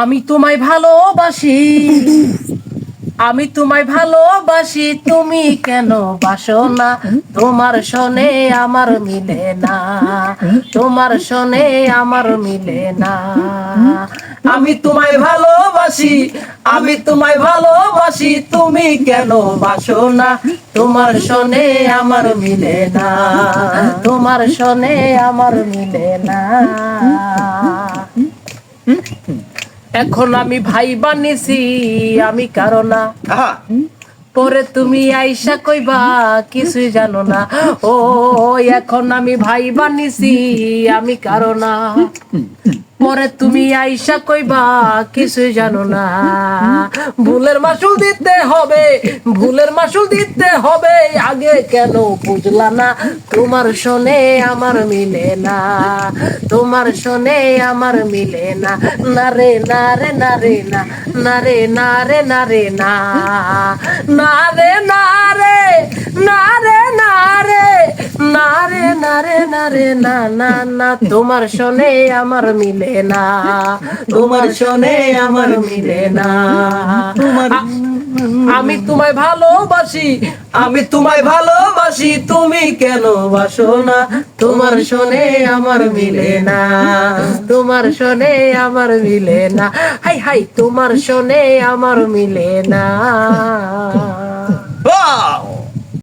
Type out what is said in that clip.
আমি তোমায় ভালোবাসি, আমি তোমায় ভালোবাসি, তুমি কেন বাসো না? তোমার শোনে আমার মিলে না, তোমার শোনে আমার মিলে না। আমি তোমায় ভালোবাসি, আমি তোমায় ভালোবাসি, তুমি কেন বাসো না? তোমার শোনে আমার মিলে না, তোমার শোনে আমার মিলে না। এখন আমি ভাই বানিয়েছি, আমি কারো না। পরে তুমি আইসা কইবা কিছুই জানো না। ও এখন আমি ভাই বানিয়েছি, আমি কারো না। পরে তুমি আইসা কইবা কিছুই জানো না। ভুলের মাসুল দিতে হবে, ভুলের মাসুল দিতে হবে, আগে কেন বুঝলা না? তোমার শোনে আমার মিলে না, তোমার শোনে আমার মিলে না। না রে না রে না রে না, না রে না রে না রে না, না রে না রে না রে না রে না রে না রে না রে না না না। তোমার শোনে আমার মিলে না, তোমার শোনে আমার মিলে না। আমি তোমায় ভালোবাসি, আমি তোমায় ভালোবাসি, তুমি কেন বাসো না? তোমার শোনে আমার মিলে না, তোমার শোনে আমার মিলে না। হাই হাই তোমার শোনে আমার মিলে না।